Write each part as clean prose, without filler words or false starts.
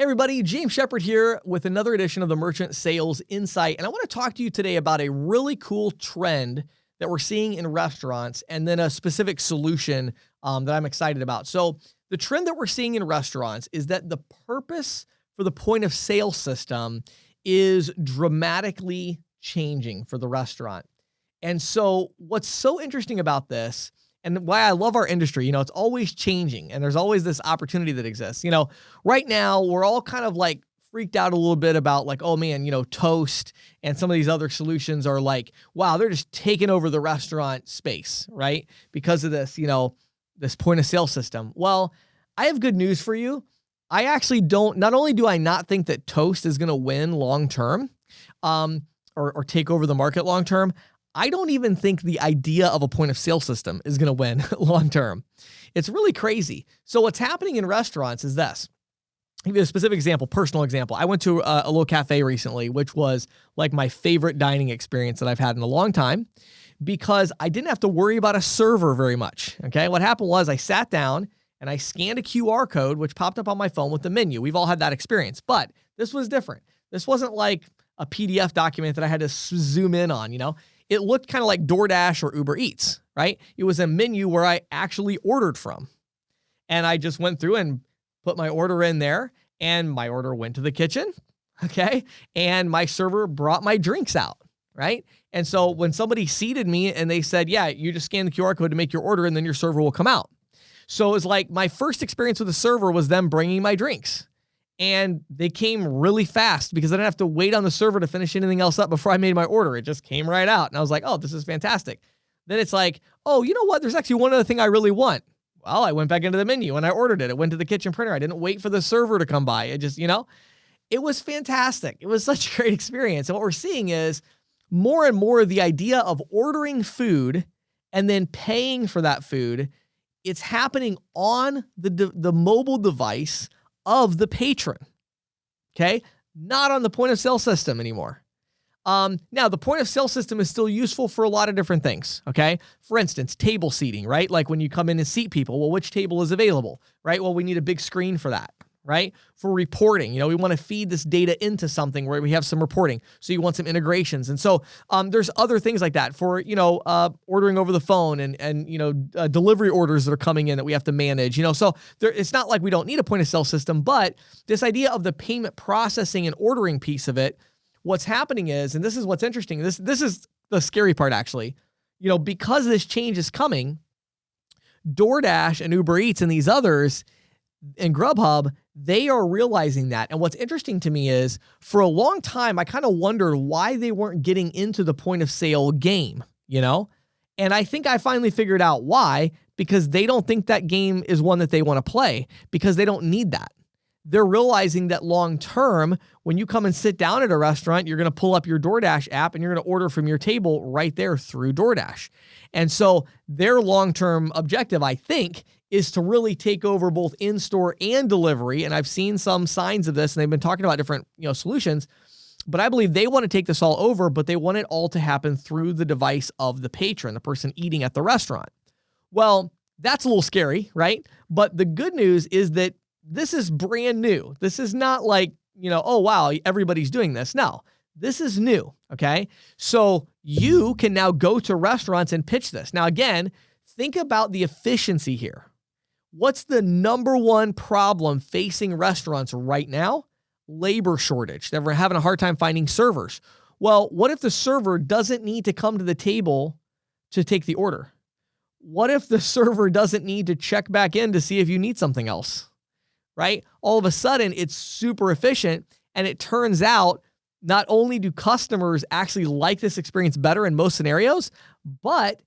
Hey everybody, James Shepard here with another edition of the Merchant Sales Insight. And I want to talk to you today about a really cool trend that we're seeing in restaurants and then a specific solution that I'm excited about. So the trend that we're seeing in restaurants is that the purpose for the point of sale system is dramatically changing for the restaurant. And so what's so interesting about this and why I love our industry, it's always changing and there's always this opportunity that exists. Right now we're all kind of like freaked out a little bit about like, oh man, Toast and some of these other solutions are like, wow, they're just taking over the restaurant space, right? Because of this, this point of sale system. Well, I have good news for you. I actually not only do I not think that Toast is going to win long-term, or take over the market long-term, I don't even think the idea of a point of sale system is going to win long-term. It's really crazy. So what's happening in restaurants is this. I'll give you a specific example, personal example. I went to a little cafe recently, which was like my favorite dining experience that I've had in a long time because I didn't have to worry about a server very much. Okay. What happened was I sat down and I scanned a QR code, which popped up on my phone with the menu. We've all had that experience, but this was different. This wasn't like a PDF document that I had to zoom in on, It looked kind of like DoorDash or Uber Eats, right? It was a menu where I actually ordered from. And I just went through and put my order in there and my order went to the kitchen, okay? And my server brought my drinks out, right? And so when somebody seated me and they said, yeah, you just scan the QR code to make your order and then your server will come out. So it was like my first experience with the server was them bringing my drinks. And they came really fast because I didn't have to wait on the server to finish anything else up before I made my order. It just came right out. And I was like, oh, this is fantastic. Then it's like, oh, you know what? There's actually one other thing I really want. Well, I went back into the menu and I ordered it. It went to the kitchen printer. I didn't wait for the server to come by. It just, it was fantastic. It was such a great experience. And what we're seeing is more and more the idea of ordering food and then paying for that food. It's happening on the mobile device of the patron, okay? Not on the point of sale system anymore. Now, the point of sale system is still useful for a lot of different things, okay? For instance, table seating, right? Like when you come in and seat people, well, which table is available, right? Well, we need a big screen for that, right? For reporting, we want to feed this data into something where we have some reporting. So you want some integrations. And so there's other things like that for, ordering over the phone and delivery orders that are coming in that we have to manage, So it's not like we don't need a point of sale system, but this idea of the payment processing and ordering piece of it, what's happening is, and this is what's interesting, this is the scary part actually, because this change is coming, DoorDash and Uber Eats and these others and GrubHub, they are realizing that. And what's interesting to me is for a long time, I kind of wondered why they weren't getting into the point of sale game, And I think I finally figured out why, because they don't think that game is one that they want to play because they don't need that. They're realizing that long term, when you come and sit down at a restaurant, you're going to pull up your DoorDash app and you're going to order from your table right there through DoorDash. And so their long-term objective, I think, is to really take over both in-store and delivery. And I've seen some signs of this and they've been talking about different, solutions, but I believe they want to take this all over, but they want it all to happen through the device of the patron, the person eating at the restaurant. Well, that's a little scary, right? But the good news is that this is brand new. This is not like, oh, wow, everybody's doing this. No, this is new. Okay. So you can now go to restaurants and pitch this. Now, again, think about the efficiency here. What's the number one problem facing restaurants right now? Labor shortage. They're having a hard time finding servers. Well, what if the server doesn't need to come to the table to take the order? What if the server doesn't need to check back in to see if you need something else? Right? All of a sudden, it's super efficient. And it turns out not only do customers actually like this experience better in most scenarios, but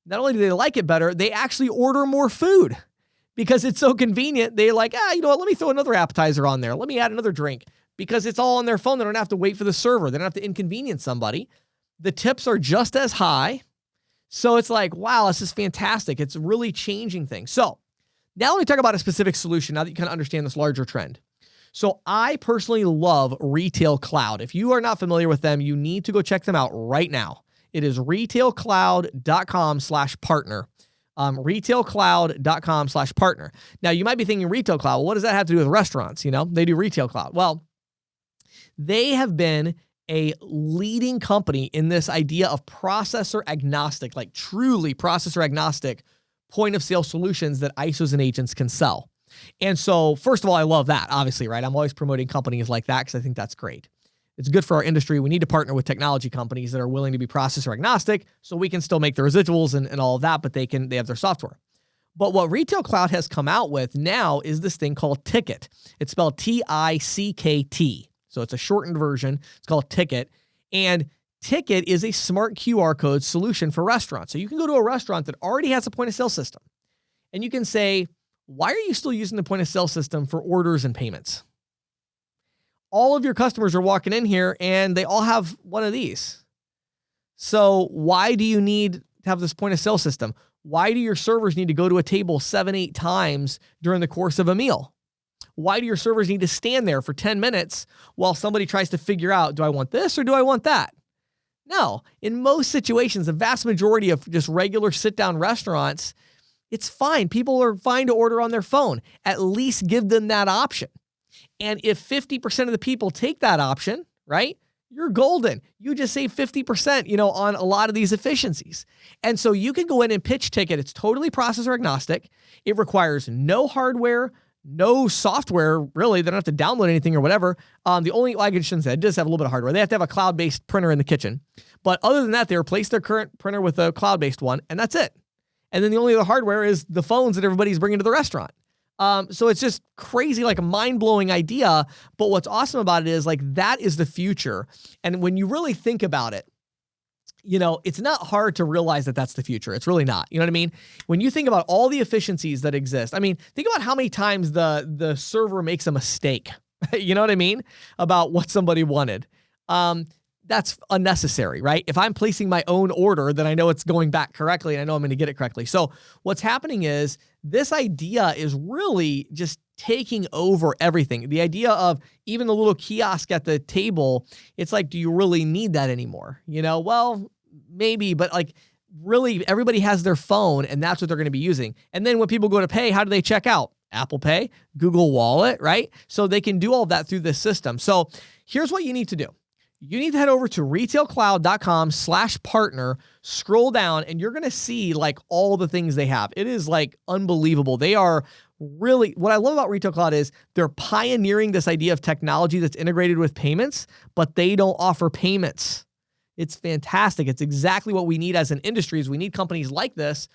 not only do they like it better, they actually order more food. Because it's so convenient, they're like, you know what, let me throw another appetizer on there. Let me add another drink. Because it's all on their phone. They don't have to wait for the server. They don't have to inconvenience somebody. The tips are just as high. So it's like, wow, this is fantastic. It's really changing things. So now let me talk about a specific solution now that you kind of understand this larger trend. So I personally love Retail Cloud. If you are not familiar with them, you need to go check them out right now. It is retailcloud.com/partner. retailcloud.com/partner. Now, you might be thinking retail cloud. Well, what does that have to do with restaurants? They do retail cloud. Well, they have been a leading company in this idea of processor agnostic, like truly processor agnostic point of sale solutions that ISOs and agents can sell. And so, first of all, I love that, obviously, right? I'm always promoting companies like that because I think that's great. It's good for our industry. We need to partner with technology companies that are willing to be processor agnostic so we can still make the residuals and all of that, but they have their software. But what Retail Cloud has come out with now is this thing called Tickt. It's spelled T-I-C-K-T. So it's a shortened version. It's called Tickt. And Tickt is a smart QR code solution for restaurants. So you can go to a restaurant that already has a point of sale system, and you can say, why are you still using the point of sale system for orders and payments? All of your customers are walking in here and they all have one of these. So why do you need to have this point of sale system? Why do your servers need to go to a table 7-8 times during the course of a meal? Why do your servers need to stand there for 10 minutes while somebody tries to figure out, do I want this or do I want that? No, in most situations, the vast majority of just regular sit-down restaurants, it's fine. People are fine to order on their phone. At least give them that option. And if 50% of the people take that option, right, you're golden. You just save 50%, on a lot of these efficiencies. And so you can go in and pitch Tickt. It's totally processor agnostic. It requires no hardware, no software, really. They don't have to download anything or whatever. I shouldn't say, it does have a little bit of hardware. They have to have a cloud-based printer in the kitchen. But other than that, they replace their current printer with a cloud-based one, and that's it. And then the only other hardware is the phones that everybody's bringing to the restaurant. So it's just crazy, like a mind-blowing idea. But what's awesome about it is that is the future. And when you really think about it, it's not hard to realize that that's the future. It's really not. You know what I mean? When you think about all the efficiencies that exist, think about how many times the server makes a mistake. You know what I mean? About what somebody wanted. That's unnecessary, right? If I'm placing my own order, then I know it's going back correctly and I know I'm going to get it correctly. So what's happening is this idea is really just taking over everything. The idea of even the little kiosk at the table, it's like, do you really need that anymore? Well, maybe, but really everybody has their phone and that's what they're going to be using. And then when people go to pay, how do they check out? Apple Pay, Google Wallet, right? So they can do all of that through this system. So here's what you need to do. You need to head over to retailcloud.com/partner, scroll down, and you're going to see all the things they have. It is unbelievable. They are really, what I love about Retail Cloud is they're pioneering this idea of technology that's integrated with payments, but they don't offer payments. It's fantastic. It's exactly what we need as an industry. Is we need companies like this.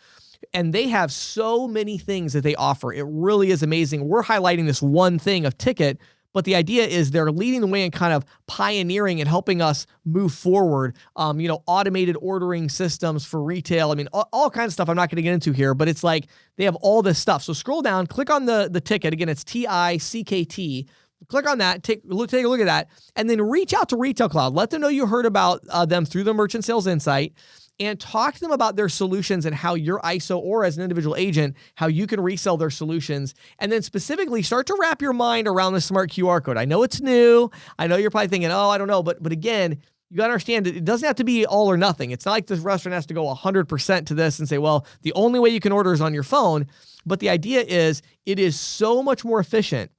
And they have so many things that they offer. It really is amazing. We're highlighting this one thing of Tickt, but the idea is they're leading the way and kind of pioneering and helping us move forward. Automated ordering systems for retail. All kinds of stuff I'm not going to get into here, but it's they have all this stuff. So scroll down, click on the Tickt. Again, it's Tickt. Click on that, take a look at that, and then reach out to Retail Cloud. Let them know you heard about them through the Merchant Sales Insight, and talk to them about their solutions and how your ISO or as an individual agent, how you can resell their solutions. And then specifically start to wrap your mind around the smart QR code. I know it's new. I know you're probably thinking, I don't know. But again, you got to understand it doesn't have to be all or nothing. It's not like this restaurant has to go 100% to this and say, well, the only way you can order is on your phone. But the idea is it is so much more efficient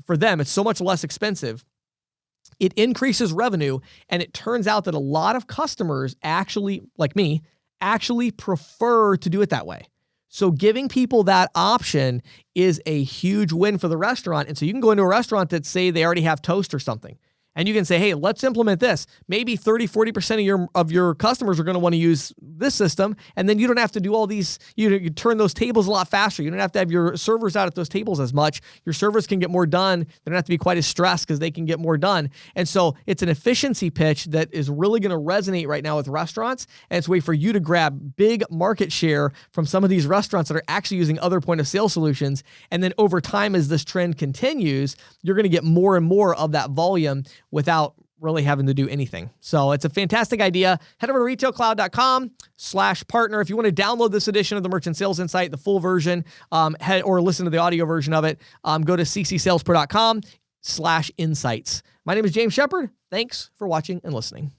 for them. It's so much less expensive. It increases revenue, and it turns out that a lot of customers actually, like me, prefer to do it that way. So giving people that option is a huge win for the restaurant. And so you can go into a restaurant that say they already have Toast or something, and you can say, hey, let's implement this. Maybe 30-40% of your customers are going to want to use this system, and then you don't have to do all these, you turn those tables a lot faster. You don't have to have your servers out at those tables as much. Your servers can get more done. They don't have to be quite as stressed because they can get more done. And so it's an efficiency pitch that is really going to resonate right now with restaurants, and it's a way for you to grab big market share from some of these restaurants that are actually using other point of sale solutions. And then over time, as this trend continues, you're going to get more and more of that volume without really having to do anything. So it's a fantastic idea. Head over to retailcloud.com/partner. If you want to download this edition of the Merchant Sales Insight, the full version, or listen to the audio version of it, go to ccsalespro.com/insights. My name is James Shepard. Thanks for watching and listening.